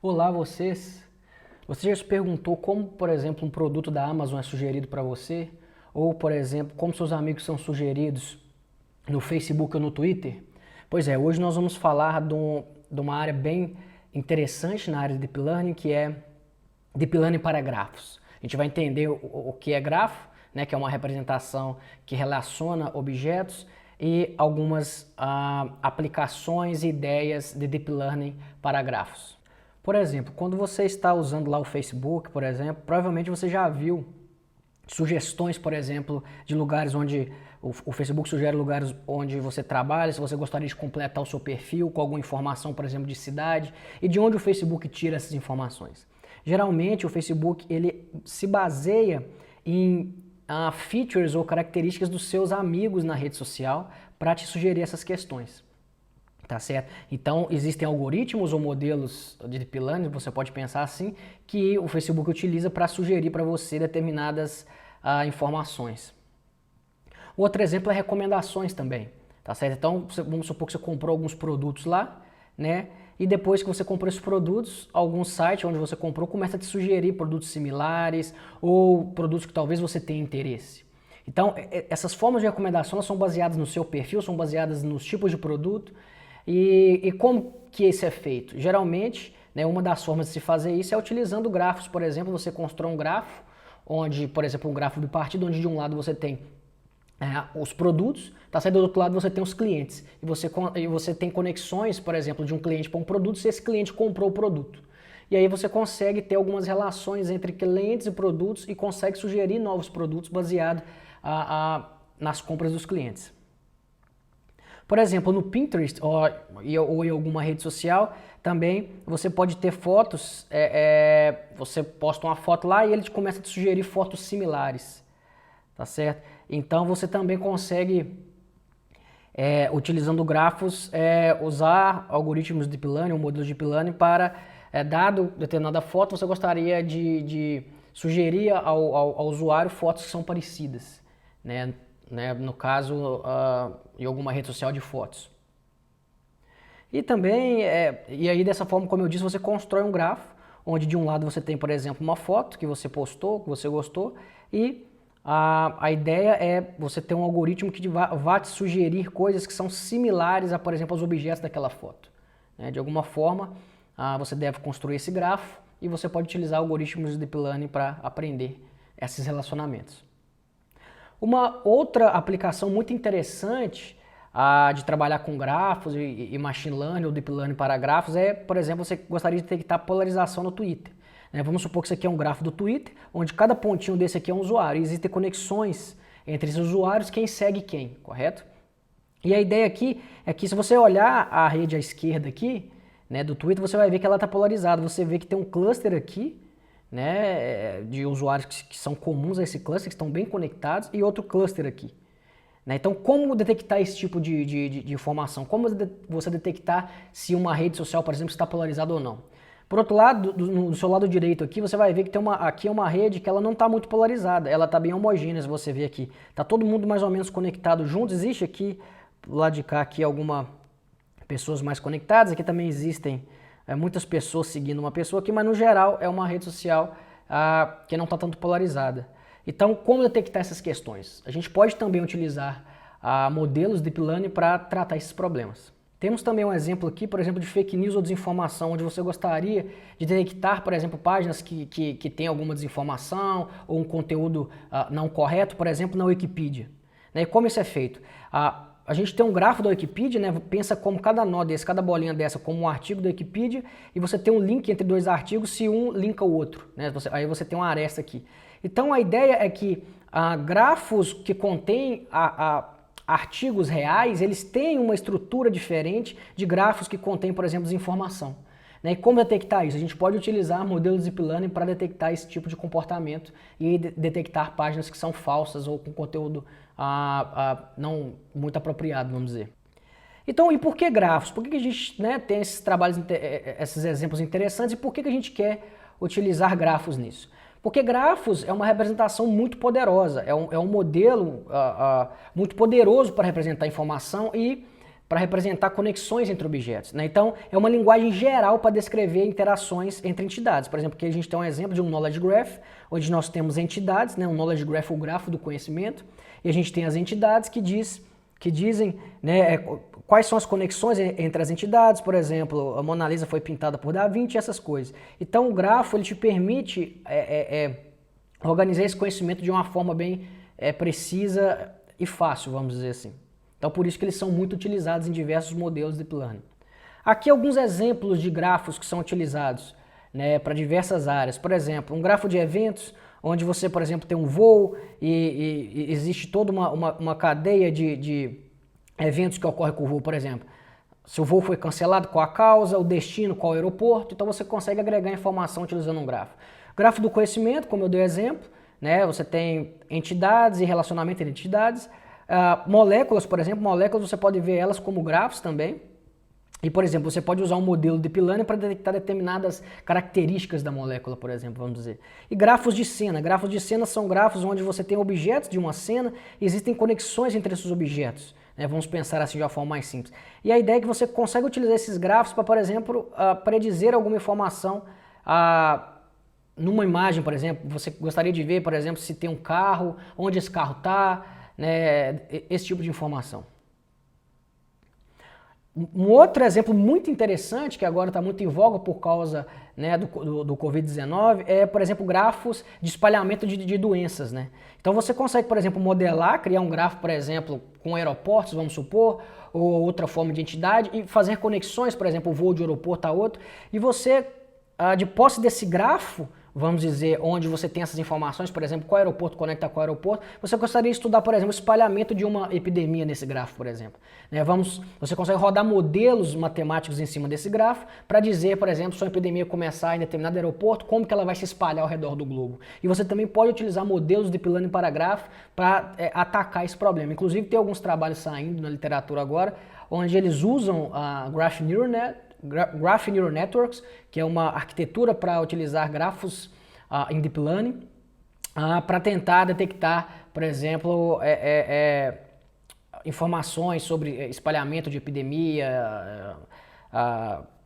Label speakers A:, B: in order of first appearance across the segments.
A: Olá, vocês! Você já se perguntou como, por exemplo, um produto da Amazon é sugerido para você? Ou, por exemplo, como seus amigos são sugeridos no Facebook ou no Twitter? Pois é, hoje nós vamos falar de uma área bem interessante na área de Deep Learning, que é Deep Learning para grafos. A gente vai entender o que é grafo, né, que é uma representação que relaciona objetos, e algumas aplicações e ideias de Deep Learning para grafos. Por exemplo, quando você está usando lá o Facebook, por exemplo, provavelmente você já viu sugestões, por exemplo, de lugares onde o Facebook sugere lugares onde você trabalha, se você gostaria de completar o seu perfil com alguma informação, por exemplo, de cidade, e de onde o Facebook tira essas informações. Geralmente o Facebook ele se baseia em features ou características dos seus amigos na rede social para te sugerir essas questões. Tá certo? Então, existem algoritmos ou modelos de Deep Learning, você pode pensar assim, que o Facebook utiliza para sugerir para você determinadas informações. Outro exemplo é recomendações também, tá certo? Então, vamos supor que você comprou alguns produtos lá, né? E depois que você comprou esses produtos, algum site onde você comprou começa a te sugerir produtos similares ou produtos que talvez você tenha interesse. Então, essas formas de recomendação são baseadas no seu perfil, são baseadas nos tipos de produto. E como que isso é feito? Geralmente, né, uma das formas de se fazer isso é utilizando grafos. Por exemplo, você constrói um grafo, onde, por exemplo, um grafo bipartido, onde de um lado você tem os produtos, tá certo? Do outro lado você tem os clientes. E você tem conexões, por exemplo, de um cliente para um produto, se esse cliente comprou o produto. E aí você consegue ter algumas relações entre clientes e produtos e consegue sugerir novos produtos baseado nas compras dos clientes. Por exemplo, no Pinterest ou em alguma rede social, também você pode ter fotos, você posta uma foto lá e ele começa a te sugerir fotos similares, tá certo? Então você também consegue, utilizando grafos, usar algoritmos de Deep Learning ou modelos de Deep Learning para, dado determinada foto, você gostaria de sugerir ao usuário fotos que são parecidas, né? No caso, em alguma rede social de fotos. E também, e aí dessa forma, como eu disse, você constrói um grafo, onde de um lado você tem, por exemplo, uma foto que você postou, que você gostou, e a ideia é você ter um algoritmo que vá te sugerir coisas que são similares a, por exemplo, aos objetos daquela foto. De alguma forma, você deve construir esse grafo e você pode utilizar algoritmos de Deep Learning para aprender esses relacionamentos. Uma outra aplicação muito interessante de trabalhar com grafos e machine learning ou deep learning para grafos é, por exemplo, você gostaria de detectar polarização no Twitter. Vamos supor que isso aqui é um grafo do Twitter, onde cada pontinho desse aqui é um usuário. E existem conexões entre esses usuários, quem segue quem, correto? E a ideia aqui é que se você olhar a rede à esquerda aqui, né, do Twitter, você vai ver que ela está polarizada. Você vê que tem um cluster aqui, né, de usuários que são comuns a esse cluster, que estão bem conectados, e outro cluster aqui. Então, como detectar esse tipo de informação? Como você detectar se uma rede social, por exemplo, está polarizada ou não? Por outro lado, no seu lado direito aqui, você vai ver que aqui é uma rede que ela não está muito polarizada, ela está bem homogênea, se você ver aqui. Está todo mundo mais ou menos conectado junto, existe aqui, do lado de cá, aqui algumas pessoas mais conectadas, aqui também existem muitas pessoas seguindo uma pessoa aqui, mas no geral é uma rede social que não está tanto polarizada. Então, como detectar essas questões? A gente pode também utilizar modelos de Deep Learning para tratar esses problemas. Temos também um exemplo aqui, por exemplo, de fake news ou desinformação, onde você gostaria de detectar, por exemplo, páginas que têm alguma desinformação ou um conteúdo não correto, por exemplo, na Wikipedia. E como isso é feito? A gente tem um grafo da Wikipedia, né? Pensa como cada nó desse, cada bolinha dessa, como um artigo da Wikipedia, e você tem um link entre dois artigos se um linka o outro, né? Aí você tem uma aresta aqui. Então a ideia é que grafos que contêm artigos reais, eles têm uma estrutura diferente de grafos que contêm, por exemplo, desinformação. E como detectar isso? A gente pode utilizar modelos de Deep Learning para detectar esse tipo de comportamento e detectar páginas que são falsas ou com conteúdo não muito apropriado, vamos dizer. Então, e por que grafos? Por que a gente tem esses trabalhos, esses exemplos interessantes e por que a gente quer utilizar grafos nisso? Porque grafos é uma representação muito poderosa, é um modelo muito poderoso para representar informação e para representar conexões entre objetos, né? Então, é uma linguagem geral para descrever interações entre entidades. Por exemplo, aqui a gente tem um exemplo de um Knowledge Graph, onde nós temos entidades, né? Um Knowledge Graph, o grafo do conhecimento, e a gente tem as entidades que dizem, né, quais são as conexões entre as entidades. Por exemplo, a Mona Lisa foi pintada por Da Vinci, essas coisas. Então, o grafo ele te permite organizar esse conhecimento de uma forma bem precisa e fácil, vamos dizer assim. Então, por isso que eles são muito utilizados em diversos modelos de Deep Learning. Aqui alguns exemplos de grafos que são utilizados, né, para diversas áreas. Por exemplo, um grafo de eventos, onde você, por exemplo, tem um voo e existe toda uma cadeia de eventos que ocorrem com o voo, por exemplo. Se o voo foi cancelado, qual a causa, o destino, qual o aeroporto. Então, você consegue agregar informação utilizando um grafo. Grafo do conhecimento, como eu dei exemplo, né, você tem entidades e relacionamento entre entidades. Moléculas, por exemplo, moléculas você pode ver elas como grafos também. E, por exemplo, você pode usar um modelo de Deep Learning para detectar determinadas características da molécula, por exemplo, vamos dizer. E grafos de cena. Grafos de cena são grafos onde você tem objetos de uma cena e existem conexões entre esses objetos, né? Vamos pensar assim de uma forma mais simples. E a ideia é que você consegue utilizar esses grafos para, por exemplo, predizer alguma informação numa imagem, por exemplo. Você gostaria de ver, por exemplo, se tem um carro, onde esse carro está, né, esse tipo de informação. Um outro exemplo muito interessante, que agora está muito em voga por causa, né, do Covid-19, é, por exemplo, grafos de espalhamento de doenças, né? Então você consegue, por exemplo, modelar, criar um grafo, por exemplo, com aeroportos, vamos supor, ou outra forma de entidade, e fazer conexões, por exemplo, o voo de um aeroporto a outro, e você, de posse desse grafo, vamos dizer, onde você tem essas informações, por exemplo, qual aeroporto conecta com qual aeroporto, você gostaria de estudar, por exemplo, o espalhamento de uma epidemia nesse grafo, por exemplo. Né, você consegue rodar modelos matemáticos em cima desse grafo para dizer, por exemplo, se uma epidemia começar em determinado aeroporto, como que ela vai se espalhar ao redor do globo. E você também pode utilizar modelos de Deep Learning para grafo para atacar esse problema. Inclusive, tem alguns trabalhos saindo na literatura agora, onde eles usam a Graph Neural Networks, que é uma arquitetura para utilizar grafos em Deep Learning, para tentar detectar, por exemplo, informações sobre espalhamento de epidemia,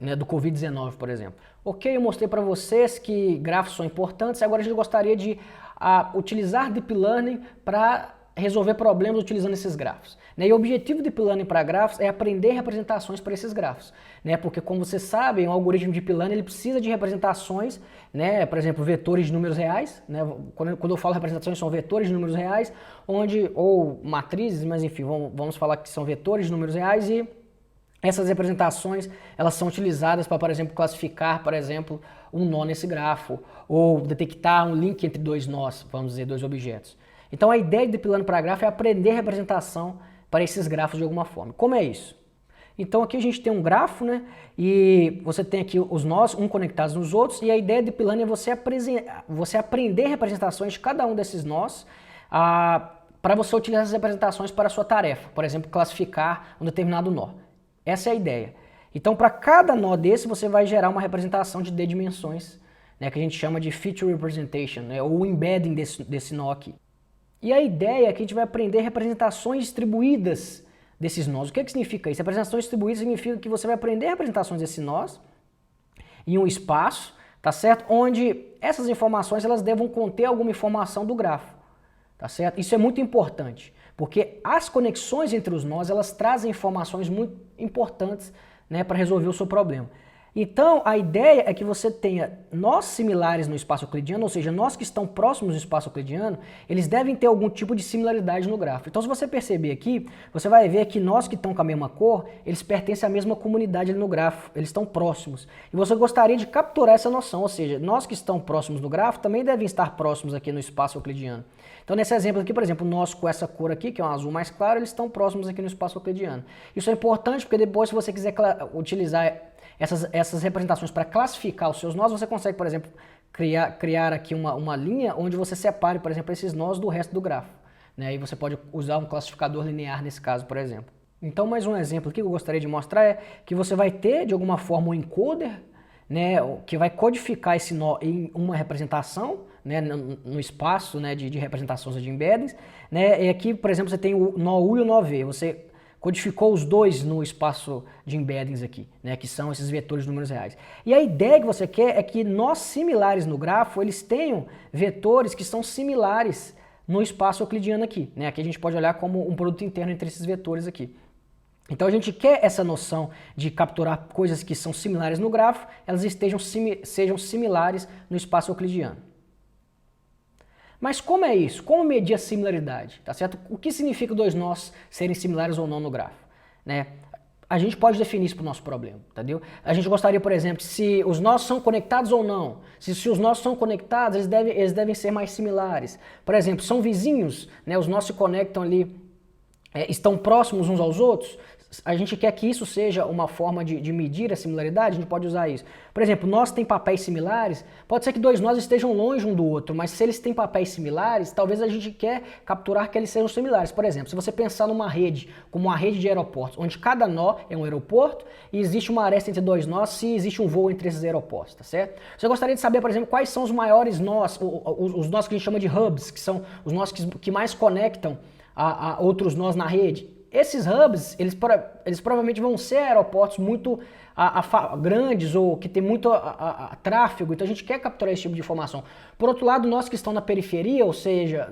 A: né, do Covid-19, por exemplo. Ok, eu mostrei para vocês que grafos são importantes, agora a gente gostaria de utilizar Deep Learning para resolver problemas utilizando esses grafos. Né? E o objetivo do Deep Learning para grafos é aprender representações para esses grafos. Né? Porque, como vocês sabem, um algoritmo de Deep Learning ele precisa de representações, né? Por exemplo, vetores de números reais. Né? Quando eu falo representações, são vetores de números reais, ou matrizes, mas enfim, vamos falar que são vetores de números reais, e essas representações elas são utilizadas para, por exemplo, classificar, por exemplo, um nó nesse grafo, ou detectar um link entre dois nós, vamos dizer, dois objetos. Então a ideia de Deep Learning para grafo é aprender representação para esses grafos de alguma forma. Como é isso? Então aqui a gente tem um grafo, né? E você tem aqui os nós, um conectados nos outros, e a ideia de Deep Learning é você aprender representações de cada um desses nós para você utilizar essas representações para a sua tarefa. Por exemplo, classificar um determinado nó. Essa é a ideia. Então para cada nó desse você vai gerar uma representação de D dimensões, né? Que a gente chama de Feature Representation, né? Ou o embedding desse nó aqui. E a ideia é que a gente vai aprender representações distribuídas desses nós. O que significa isso? Representações distribuídas significa que você vai aprender representações desses nós em um espaço, tá certo? Onde essas informações elas devam conter alguma informação do grafo, tá certo? Isso é muito importante, porque as conexões entre os nós elas trazem informações muito importantes, né, para resolver o seu problema. Então, a ideia é que você tenha nós similares no espaço euclidiano, ou seja, nós que estão próximos do espaço euclidiano, eles devem ter algum tipo de similaridade no grafo. Então, se você perceber aqui, você vai ver que nós que estão com a mesma cor, eles pertencem à mesma comunidade ali no grafo, eles estão próximos. E você gostaria de capturar essa noção, ou seja, nós que estão próximos no grafo também devem estar próximos aqui no espaço euclidiano. Então, nesse exemplo aqui, por exemplo, nós com essa cor aqui, que é um azul mais claro, eles estão próximos aqui no espaço euclidiano. Isso é importante porque depois, se você quiser utilizar essas representações para classificar os seus nós, você consegue, por exemplo, criar aqui uma linha onde você separe, por exemplo, esses nós do resto do grafo. Né? E você pode usar um classificador linear nesse caso, por exemplo. Então, mais um exemplo aqui que eu gostaria de mostrar é que você vai ter, de alguma forma, um encoder, né, que vai codificar esse nó em uma representação, né, no espaço, né, de representações de embeddings. Né? E aqui, por exemplo, você tem o nó U e o nó V. Você codificou os dois no espaço de embeddings aqui, né, que são esses vetores de números reais. E a ideia que você quer é que nós similares no grafo, eles tenham vetores que são similares no espaço euclidiano aqui, né? Aqui a gente pode olhar como um produto interno entre esses vetores aqui. Então a gente quer essa noção de capturar coisas que são similares no grafo, elas sejam similares no espaço euclidiano. Mas como é isso? Como medir a similaridade? Tá certo? O que significa dois nós serem similares ou não no grafo? Né? A gente pode definir isso para o nosso problema, entendeu? A gente gostaria, por exemplo, se os nós são conectados ou não. Se os nós são conectados, eles devem ser mais similares. Por exemplo, são vizinhos, né? Os nós se conectam ali, estão próximos uns aos outros. A gente quer que isso seja uma forma de medir a similaridade, a gente pode usar isso. Por exemplo, nós têm papéis similares, pode ser que dois nós estejam longe um do outro, mas se eles têm papéis similares, talvez a gente quer capturar que eles sejam similares. Por exemplo, se você pensar numa rede, como uma rede de aeroportos, onde cada nó é um aeroporto e existe uma aresta entre dois nós se existe um voo entre esses aeroportos, tá certo? Você gostaria de saber, por exemplo, quais são os maiores nós, os nós que a gente chama de hubs, que são os nós que mais conectam a outros nós na rede. Esses hubs, eles provavelmente vão ser aeroportos muito grandes ou que tem muito tráfego, então a gente quer capturar esse tipo de informação. Por outro lado, nós que estão na periferia, ou seja,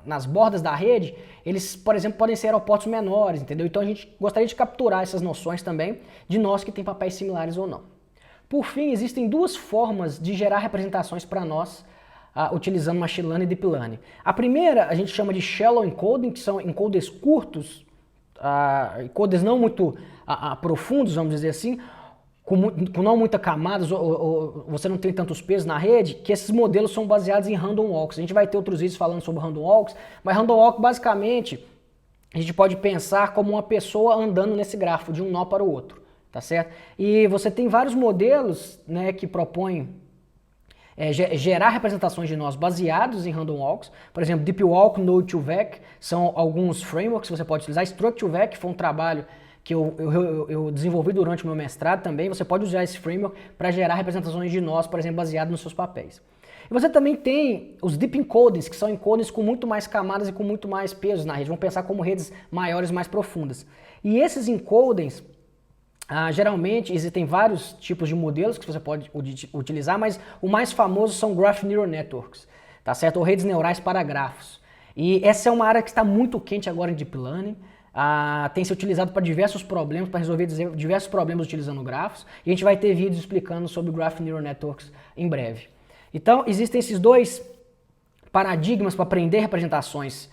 A: nas bordas da rede, eles, por exemplo, podem ser aeroportos menores, entendeu? Então a gente gostaria de capturar essas noções também de nós que têm papéis similares ou não. Por fim, existem duas formas de gerar representações para nós, utilizando Machine Learning e Deep Learning. A primeira a gente chama de Shallow Encoding, que são encoders curtos, encoders não muito profundos, vamos dizer assim, com não muitas camadas, ou você não tem tantos pesos na rede, que esses modelos são baseados em random walks. A gente vai ter outros vídeos falando sobre random walks, mas random walk basicamente a gente pode pensar como uma pessoa andando nesse grafo de um nó para o outro, tá certo? E você tem vários modelos, né, que propõem gerar representações de nós baseados em random walks. Por exemplo, Deep Walk, Node2Vec são alguns frameworks que você pode utilizar. Struct2Vec foi um trabalho que eu desenvolvi durante o meu mestrado também. Você pode usar esse framework para gerar representações de nós, por exemplo, baseado nos seus papéis. E você também tem os Deep Encodings, que são encodings com muito mais camadas e com muito mais pesos na rede. Vamos pensar como redes maiores, mais profundas. E esses encodings, geralmente existem vários tipos de modelos que você pode utilizar, mas o mais famoso são Graph Neural Networks, tá certo? Ou redes neurais para grafos. E essa é uma área que está muito quente agora em Deep Learning. Tem se utilizado para diversos problemas, para resolver diversos problemas utilizando grafos. E a gente vai ter vídeos explicando sobre Graph Neural Networks em breve. Então, existem esses dois paradigmas para aprender representações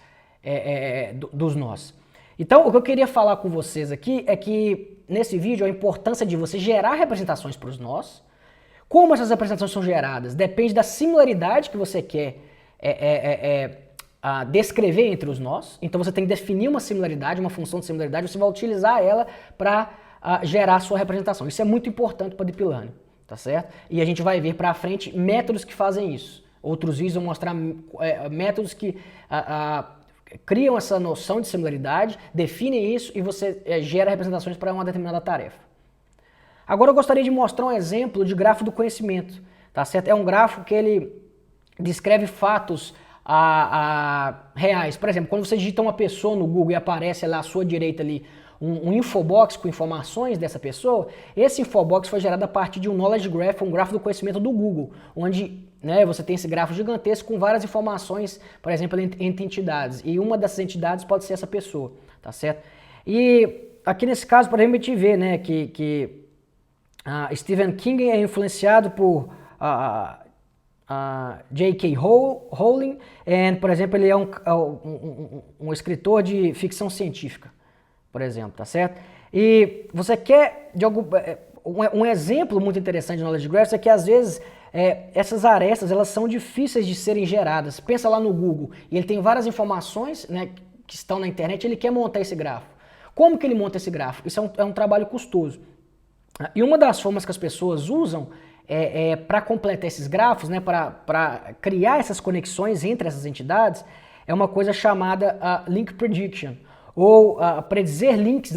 A: dos nós. Então, o que eu queria falar com vocês aqui é que, nesse vídeo, a importância de você gerar representações para os nós. Como essas representações são geradas? Depende da similaridade que você quer descrever entre os nós. Então, você tem que definir uma similaridade, uma função de similaridade, você vai utilizar ela para gerar a sua representação. Isso é muito importante para Deep Learning, tá certo? E a gente vai ver para frente métodos que fazem isso. Outros vídeos vão mostrar métodos que criam essa noção de similaridade, definem isso e você gera representações para uma determinada tarefa. Agora eu gostaria de mostrar um exemplo de grafo do conhecimento, tá certo? É um grafo que ele descreve fatos reais. Por exemplo, quando você digita uma pessoa no Google e aparece lá à sua direita ali um infobox com informações dessa pessoa, esse infobox foi gerado a partir de um knowledge graph, um grafo do conhecimento do Google, onde você tem esse grafo gigantesco com várias informações, por exemplo, entre entidades. E uma dessas entidades pode ser essa pessoa, tá certo? E aqui nesse caso, por exemplo, a gente vê que Stephen King é influenciado por J.K. Rowling, e, por exemplo, ele é um escritor de ficção científica, por exemplo, tá certo? E você quer, um exemplo muito interessante de Knowledge Graphs é que às vezes essas arestas elas são difíceis de serem geradas. Pensa lá no Google, e ele tem várias informações, né, que estão na internet, ele quer montar esse grafo. Como que ele monta esse grafo? Isso é um trabalho custoso. E uma das formas que as pessoas usam para completar esses grafos, né, para criar essas conexões entre essas entidades, é uma coisa chamada link prediction, ou predizer links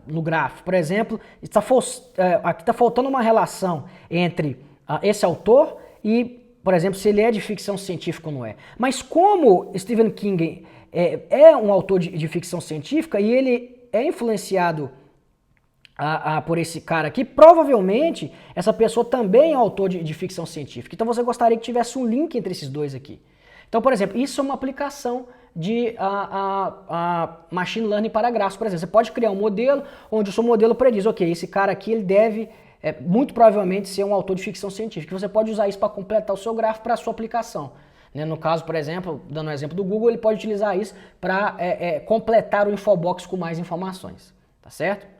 A: no grafo. Por exemplo, aqui está faltando uma relação entre esse autor e, por exemplo, se ele é de ficção científica ou não é. Mas como Stephen King é um autor de ficção científica e ele é influenciado por esse cara aqui, provavelmente essa pessoa também é autor de ficção científica. Então você gostaria que tivesse um link entre esses dois aqui. Então, por exemplo, isso é uma aplicação de machine learning para gráficos. Por exemplo, você pode criar um modelo onde o seu modelo prediz, ok, esse cara aqui ele deve muito provavelmente ser um autor de ficção científica. Você pode usar isso para completar o seu gráfico para a sua aplicação. No caso, por exemplo, dando um exemplo do Google, ele pode utilizar isso para completar o infobox com mais informações, tá certo?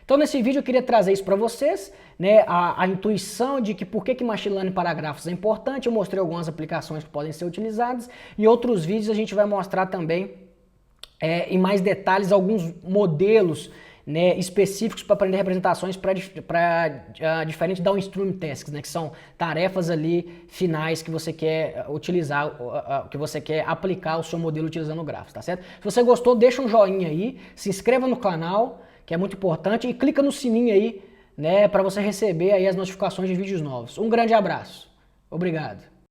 A: Então nesse vídeo eu queria trazer isso para vocês, né, a intuição de que por que machine learning para gráficos é importante. Eu mostrei algumas aplicações que podem ser utilizadas. Em outros vídeos a gente vai mostrar também em mais detalhes alguns modelos, né, específicos para aprender representações para diferente downstream tasks, né, que são tarefas ali finais que você quer utilizar, que você quer aplicar o seu modelo utilizando o gráfico, tá certo? Se você gostou, deixa um joinha aí, se inscreva no canal, que é muito importante, e clica no sininho aí, né, para você receber aí as notificações de vídeos novos. Um grande abraço. Obrigado.